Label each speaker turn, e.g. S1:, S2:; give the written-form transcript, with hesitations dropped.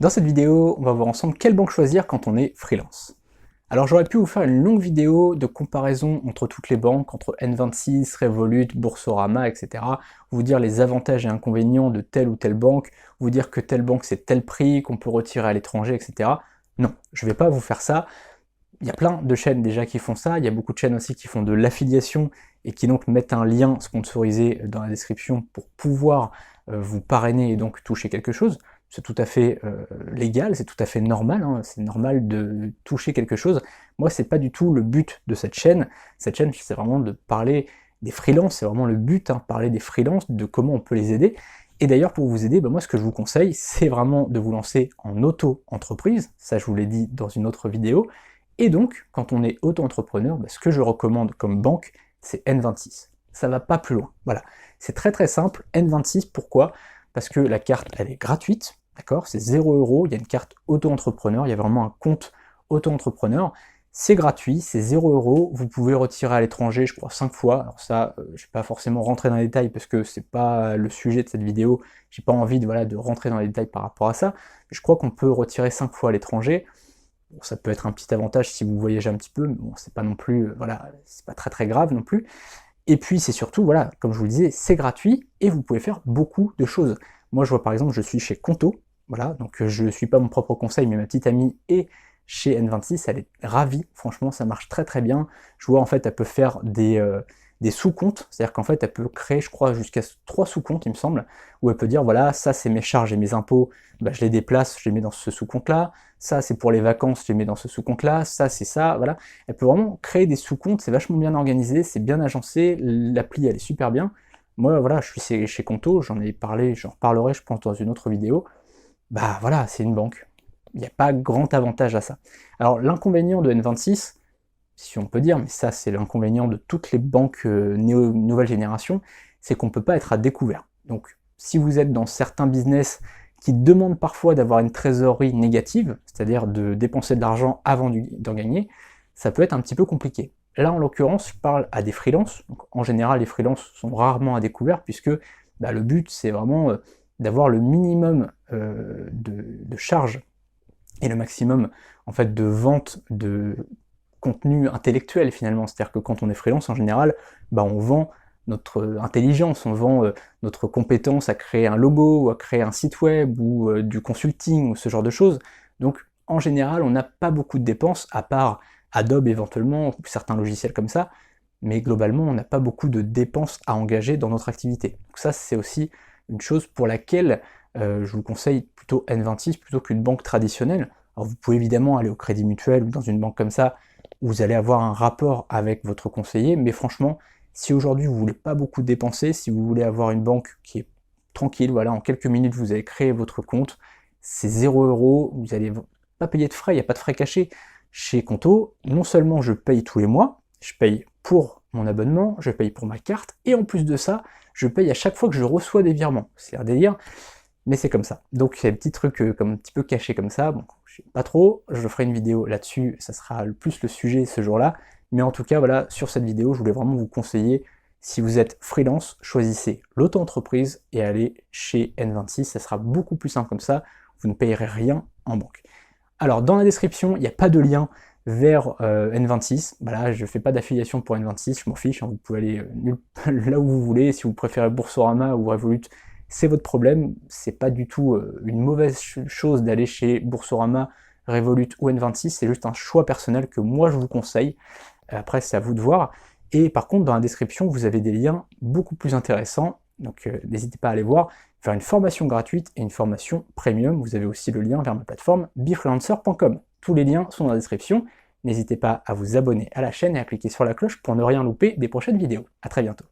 S1: Dans cette vidéo, on va voir ensemble quelle banque choisir quand on est freelance. Alors j'aurais pu vous faire une longue vidéo de comparaison entre toutes les banques, entre N26, Revolut, Boursorama, etc. Vous dire les avantages et inconvénients de telle ou telle banque, vous dire que telle banque c'est tel prix, qu'on peut retirer à l'étranger, etc. Non, je ne vais pas vous faire ça. Il y a plein de chaînes déjà qui font ça, il y a beaucoup de chaînes aussi qui font de l'affiliation et qui donc mettent un lien sponsorisé dans la description pour pouvoir vous parrainer et donc toucher quelque chose. C'est tout à fait légal, c'est tout à fait normal, hein, c'est normal de toucher quelque chose. Moi, c'est pas du tout le but de cette chaîne. Cette chaîne, c'est vraiment de parler des freelances, c'est vraiment le but, hein, parler des freelances, de comment on peut les aider. Et d'ailleurs, pour vous aider, moi, ce que je vous conseille, c'est vraiment de vous lancer en auto-entreprise. Ça, je vous l'ai dit dans une autre vidéo. Et donc, quand on est auto-entrepreneur, ce que je recommande comme banque, c'est N26. Ça va pas plus loin. Voilà. C'est très très simple. N26, pourquoi? Parce que la carte, elle est gratuite. D'accord, c'est 0 €, il y a une carte auto-entrepreneur, il y a vraiment un compte auto-entrepreneur, c'est gratuit, c'est 0 €, vous pouvez retirer à l'étranger, je crois 5 fois, alors ça, je ne vais pas forcément rentrer dans les détails parce que c'est pas le sujet de cette vidéo, j'ai pas envie de rentrer dans les détails par rapport à ça, mais je crois qu'on peut retirer 5 fois à l'étranger, bon, ça peut être un petit avantage si vous voyagez un petit peu, mais bon, c'est pas non plus, voilà, c'est pas très très grave non plus, et puis c'est surtout, voilà, comme je vous le disais, c'est gratuit, et vous pouvez faire beaucoup de choses. Moi je vois par exemple, je suis chez Conto, voilà, donc je ne suis pas mon propre conseil, mais ma petite amie est chez N26, elle est ravie, franchement ça marche très très bien. Je vois en fait, elle peut faire des sous-comptes, c'est-à-dire qu'en fait elle peut créer, je crois, jusqu'à 3 sous-comptes, il me semble, où elle peut dire, voilà, ça c'est mes charges et mes impôts, je les déplace, je les mets dans ce sous-compte-là, ça c'est pour les vacances, je les mets dans ce sous-compte-là, ça c'est ça, voilà. Elle peut vraiment créer des sous-comptes, c'est vachement bien organisé, c'est bien agencé, l'appli elle est super bien. Moi voilà, je suis chez Conto, j'en ai parlé, j'en reparlerai je pense dans une autre vidéo. Bah voilà, c'est une banque. Il n'y a pas grand avantage à ça. Alors l'inconvénient de N26, si on peut dire, mais ça c'est l'inconvénient de toutes les banques nouvelle génération, c'est qu'on ne peut pas être à découvert. Donc si vous êtes dans certains business qui demandent parfois d'avoir une trésorerie négative, c'est-à-dire de dépenser de l'argent avant d'en gagner, ça peut être un petit peu compliqué. Là en l'occurrence, je parle à des freelances. Donc, en général, les freelances sont rarement à découvert puisque le but c'est vraiment d'avoir le minimum de charges et le maximum en fait de vente de contenu intellectuel finalement. C'est-à-dire que quand on est freelance en général, on vend notre intelligence, on vend notre compétence à créer un logo, ou à créer un site web, ou du consulting, ou ce genre de choses. Donc en général, on n'a pas beaucoup de dépenses, à part Adobe éventuellement, ou certains logiciels comme ça, mais globalement, on n'a pas beaucoup de dépenses à engager dans notre activité. Donc ça, c'est aussi une chose pour laquelle je vous conseille plutôt N26 plutôt qu'une banque traditionnelle. Alors vous pouvez évidemment aller au Crédit Mutuel ou dans une banque comme ça, où vous allez avoir un rapport avec votre conseiller, mais franchement, si aujourd'hui vous voulez pas beaucoup dépenser, si vous voulez avoir une banque qui est tranquille, voilà, en quelques minutes vous avez créé votre compte, c'est 0 €, vous n'allez pas payer de frais, il n'y a pas de frais cachés. Chez Conto, non seulement je paye tous les mois, je paye pour mon abonnement, je paye pour ma carte, et en plus de ça, je paye à chaque fois que je reçois des virements. C'est un délire, mais c'est comme ça. Donc il y a des petits trucs comme un petit peu cachés comme ça, bon, je sais pas trop, je ferai une vidéo là-dessus, ça sera plus le sujet ce jour-là, mais en tout cas, voilà, sur cette vidéo, je voulais vraiment vous conseiller, si vous êtes freelance, choisissez l'auto-entreprise et allez chez N26, ça sera beaucoup plus simple comme ça, vous ne payerez rien en banque. Alors dans la description, il n'y a pas de lien vers N26, voilà, je ne fais pas d'affiliation pour N26, je m'en fiche, hein, vous pouvez aller là où vous voulez, si vous préférez Boursorama ou Revolut, c'est votre problème, c'est pas du tout une mauvaise chose d'aller chez Boursorama, Revolut ou N26, c'est juste un choix personnel que moi je vous conseille, après c'est à vous de voir, et par contre dans la description vous avez des liens beaucoup plus intéressants, donc n'hésitez pas à aller voir, faire une formation gratuite et une formation premium, vous avez aussi le lien vers ma plateforme befreelancer.com, tous les liens sont dans la description, n'hésitez pas à vous abonner à la chaîne et à cliquer sur la cloche pour ne rien louper des prochaines vidéos, à très bientôt.